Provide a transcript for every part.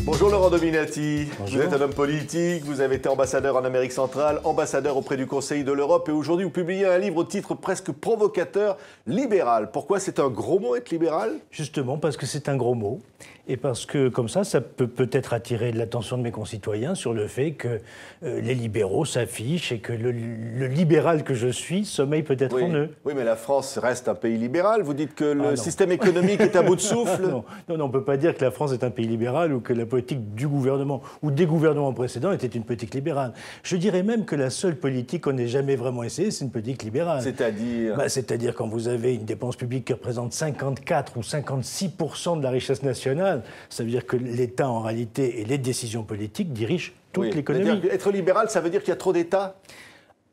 Bonjour Laurent Dominati. Bonjour. Vous êtes un homme politique, vous avez été ambassadeur en Amérique centrale, ambassadeur auprès du Conseil de l'Europe et aujourd'hui vous publiez un livre au titre presque provocateur, Libéral. Pourquoi c'est un gros mot être libéral? Justement parce que c'est un gros mot et parce que comme ça peut peut-être attirer l'attention de mes concitoyens sur le fait que les libéraux s'affichent et que le libéral que je suis sommeille peut-être en eux. Oui, mais la France reste un pays libéral. Vous dites que le système économique est à bout de souffle. Non, on ne peut pas dire que la France est un pays libéral ou que la politique du gouvernement ou des gouvernements précédents était une politique libérale. Je dirais même que la seule politique qu'on n'ait jamais vraiment essayée, c'est une politique libérale. C'est-à-dire C'est-à-dire quand vous avez une dépense publique qui représente 54 ou 56% de la richesse nationale, ça veut dire que l'État, en réalité, et les décisions politiques dirigent toute l'économie. Être libéral, ça veut dire qu'il y a trop d'État?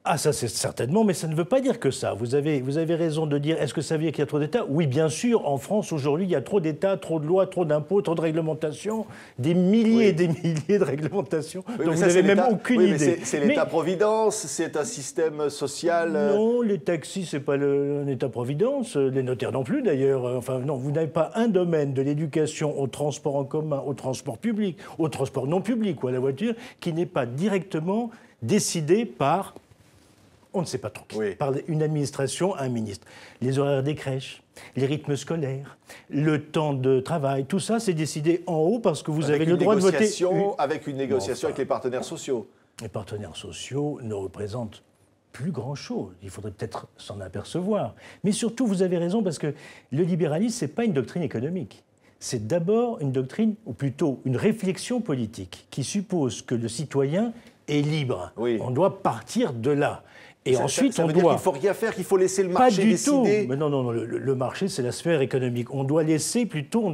Ah, ça c'est certainement, mais ça ne veut pas dire que ça. Vous avez raison de dire, est-ce que ça veut dire qu'il y a trop d'États? Oui, bien sûr, en France, aujourd'hui, il y a trop d'États, trop de lois, trop d'impôts, trop de réglementations, des milliers et des milliers de réglementations, dont vous n'avez même aucune idée. C'est l'État-providence, c'est un système social... Non, les taxis, c'est pas un État-providence, les notaires non plus d'ailleurs. Enfin, non, vous n'avez pas un domaine de l'éducation au transport en commun, au transport public, au transport non public ou à la voiture, qui n'est pas directement décidé par... On ne sait pas trop qui. Par une administration, un ministre. Les horaires des crèches, les rythmes scolaires, le temps de travail, tout ça, c'est décidé en haut parce que vous avez le droit de voter. Avec une négociation avec les partenaires sociaux. Les partenaires sociaux ne représentent plus grand-chose. Il faudrait peut-être s'en apercevoir. Mais surtout, vous avez raison, parce que le libéralisme, ce n'est pas une doctrine économique. C'est d'abord une doctrine, ou plutôt une réflexion politique, qui suppose que le citoyen est libre. On doit partir de là. Et ensuite, ça veut dire qu'il ne faut rien faire, qu'il faut laisser le marché décider. Pas du tout. Mais non, le marché, c'est la sphère économique. On doit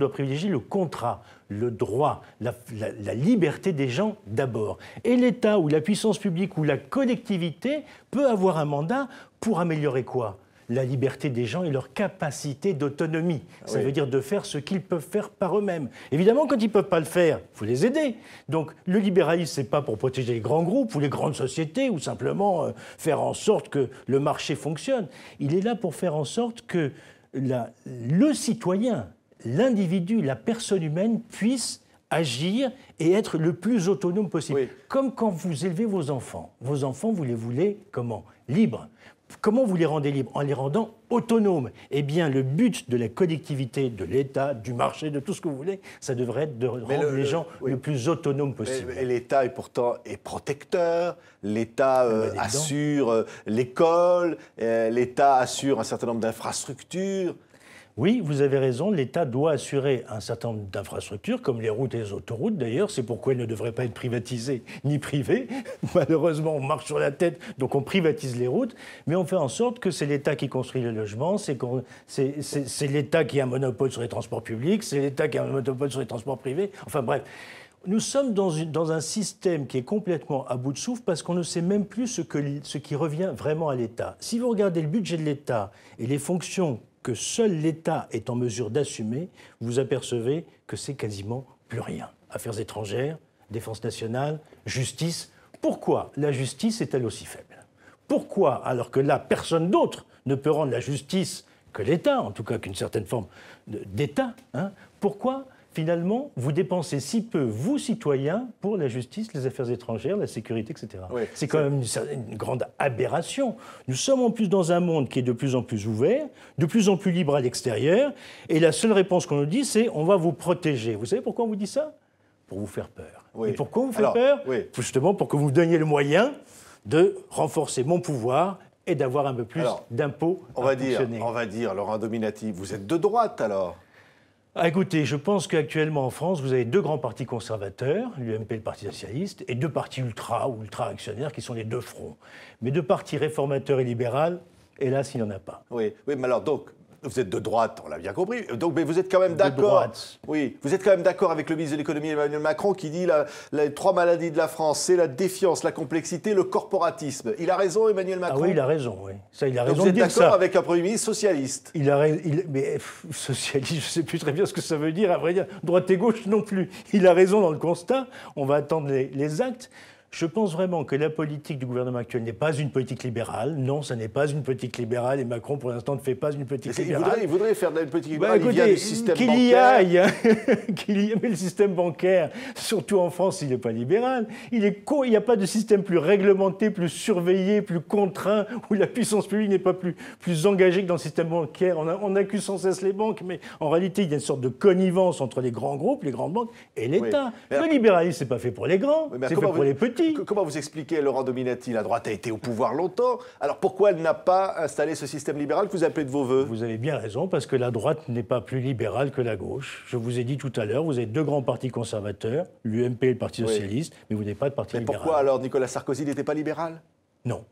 privilégier le contrat, le droit, la liberté des gens d'abord. Et l'État ou la puissance publique ou la collectivité peut avoir un mandat pour améliorer quoi ? La liberté des gens et leur capacité d'autonomie. Ça veut dire de faire ce qu'ils peuvent faire par eux-mêmes. Évidemment, quand ils ne peuvent pas le faire, il faut les aider. Donc, le libéralisme, ce n'est pas pour protéger les grands groupes ou les grandes sociétés ou simplement faire en sorte que le marché fonctionne. Il est là pour faire en sorte que le citoyen, l'individu, la personne humaine puisse agir et être le plus autonome possible. Comme quand vous élevez vos enfants. Vos enfants, vous les voulez comment ? Libres. Comment vous les rendez libres? En les rendant autonomes. Eh bien, le but de la collectivité, de l'État, du marché, de tout ce que vous voulez, ça devrait être de rendre les gens le plus autonomes possible. Mais l'État est protecteur, l'État assure l'école, l'État assure un certain nombre d'infrastructures. Oui, vous avez raison, l'État doit assurer un certain nombre d'infrastructures, comme les routes et les autoroutes d'ailleurs, c'est pourquoi elles ne devraient pas être privatisées ni privées. Malheureusement, on marche sur la tête, donc on privatise les routes, mais on fait en sorte que c'est l'État qui construit les logements, c'est l'État qui a un monopole sur les transports publics, c'est l'État qui a un monopole sur les transports privés, enfin bref. Nous sommes dans un système qui est complètement à bout de souffle parce qu'on ne sait même plus ce qui revient vraiment à l'État. Si vous regardez le budget de l'État et les fonctions que seul l'État est en mesure d'assumer, vous apercevez que c'est quasiment plus rien. Affaires étrangères, défense nationale, justice. Pourquoi la justice est-elle aussi faible? Pourquoi, alors que là, personne d'autre ne peut rendre la justice que l'État, en tout cas qu'une certaine forme d'État, pourquoi finalement, vous dépensez si peu, vous, citoyens, pour la justice, les affaires étrangères, la sécurité, etc. C'est quand même une grande aberration. Nous sommes en plus dans un monde qui est de plus en plus ouvert, de plus en plus libre à l'extérieur, et la seule réponse qu'on nous dit, c'est « on va vous protéger ». Vous savez pourquoi on vous dit ça? Pour vous faire peur. Et pourquoi on vous fait peur? Justement pour que vous me donniez le moyen de renforcer mon pouvoir et d'avoir un peu plus d'impôts à fonctionner. On va dire, Laurent Dominati, vous êtes de droite alors? Écoutez, je pense qu'actuellement en France, vous avez deux grands partis conservateurs, l'UMP et le Parti socialiste, et deux partis ultra ou ultra-actionnaires qui sont les deux fronts. Mais deux partis réformateurs et libéral, hélas, il n'y en a pas. Oui, mais alors donc, vous êtes de droite, on l'a bien compris. Donc, mais vous êtes quand même d'accord. Oui, vous êtes quand même d'accord avec le ministre de l'économie Emmanuel Macron qui dit les trois maladies de la France, c'est la défiance, la complexité, le corporatisme. Il a raison, Emmanuel Macron? Ah oui, il a raison, oui. Ça, il a raison donc, de dire ça. Vous êtes d'accord avec un Premier ministre socialiste? Mais socialiste, je ne sais plus très bien ce que ça veut dire, à vrai dire. Droite et gauche non plus. Il a raison dans le constat. On va attendre les actes. Je pense vraiment que la politique du gouvernement actuel n'est pas une politique libérale. Non, ça n'est pas une politique libérale et Macron, pour l'instant, ne fait pas une politique libérale. Il voudrait faire de une politique libérale, écoutez, il vient du système bancaire. Qu'il y aille, mais le système bancaire, surtout en France, il n'est pas libéral. Il n'y a pas de système plus réglementé, plus surveillé, plus contraint, où la puissance publique n'est pas plus engagée que dans le système bancaire. On accuse sans cesse les banques, mais en réalité, il y a une sorte de connivence entre les grands groupes, les grandes banques et l'État. Oui. Le libéralisme, ce n'est pas fait pour les grands, c'est fait pour les petits. Comment vous expliquez, Laurent Dominati, la droite a été au pouvoir longtemps, alors pourquoi elle n'a pas installé ce système libéral que vous appelez de vos voeux? Vous avez bien raison, parce que la droite n'est pas plus libérale que la gauche. Je vous ai dit tout à l'heure, vous avez deux grands partis conservateurs, l'UMP et le Parti socialiste, mais vous n'avez pas de parti libéral. Mais pourquoi alors Nicolas Sarkozy n'était pas libéral? Non.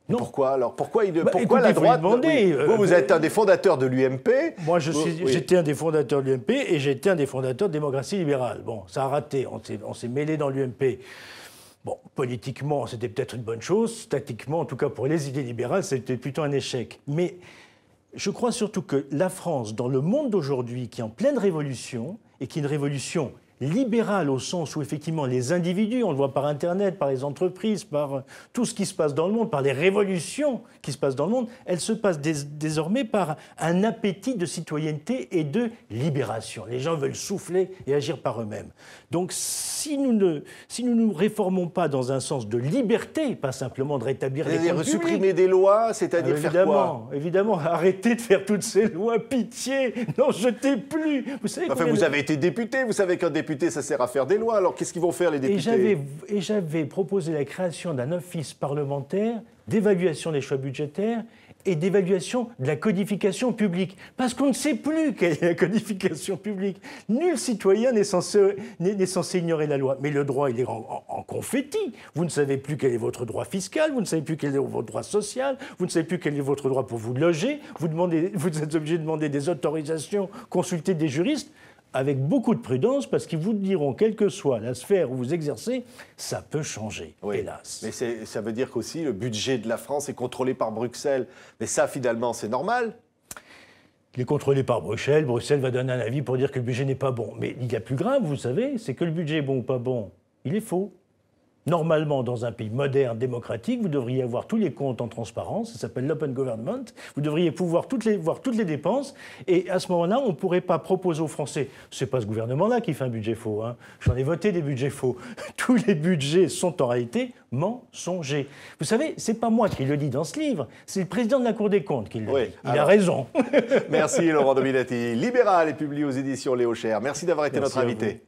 Non. Pourquoi alors? Pourquoi écoutez, la droite vous êtes un des fondateurs de l'UMP. Moi, j'étais un des fondateurs de l'UMP et j'étais un des fondateurs de démocratie libérale. Bon, ça a raté. On s'est mêlé dans l'UMP. Bon, politiquement, c'était peut-être une bonne chose. Statiquement, en tout cas pour les idées libérales, c'était plutôt un échec. Mais je crois surtout que la France, dans le monde d'aujourd'hui, qui est en pleine révolution, et qui est une révolution libérale au sens où effectivement les individus, on le voit par Internet, par les entreprises, par tout ce qui se passe dans le monde, par les révolutions qui se passent dans le monde, elle se passe désormais par un appétit de citoyenneté et de libération. Les gens veulent souffler et agir par eux-mêmes. Donc si nous ne nous réformons pas dans un sens de liberté, pas simplement de rétablir les comptes publics... Supprimer des lois, c'est-à-dire faire quoi? Évidemment, arrêtez de faire toutes ces lois, pitié, n'en jetez plus. Vous savez vous avez été député, vous savez qu'un député, ça sert à faire des lois. Alors, qu'est-ce qu'ils vont faire, les députés? Et j'avais proposé la création d'un office parlementaire d'évaluation des choix budgétaires et d'évaluation de la codification publique. Parce qu'on ne sait plus quelle est la codification publique. Nul citoyen n'est censé ignorer la loi. Mais le droit, il est en confetti. Vous ne savez plus quel est votre droit fiscal, vous ne savez plus quel est votre droit social, vous ne savez plus quel est votre droit pour vous loger, vous êtes obligé de demander des autorisations, consulter des juristes, avec beaucoup de prudence, parce qu'ils vous diront, quelle que soit la sphère où vous exercez, ça peut changer, hélas. Mais ça veut dire qu'aussi le budget de la France est contrôlé par Bruxelles. Mais ça, finalement, c'est normal. Il est contrôlé par Bruxelles. Bruxelles va donner un avis pour dire que le budget n'est pas bon. Mais il y a plus grave, vous savez, c'est que le budget est bon ou pas bon, il est faux. Normalement, dans un pays moderne, démocratique, vous devriez avoir tous les comptes en transparence, ça s'appelle l'open government, vous devriez pouvoir voir toutes les dépenses, et à ce moment-là, on ne pourrait pas proposer aux Français, c'est pas ce gouvernement-là qui fait un budget faux, hein. J'en ai voté des budgets faux. Tous les budgets sont en réalité mensongers. Vous savez, c'est pas moi qui le dis dans ce livre, c'est le président de la Cour des comptes qui le dit. Il a raison. Merci Laurent Dominati. Libéral est publié aux éditions Léo Cher. Merci d'avoir été notre invité.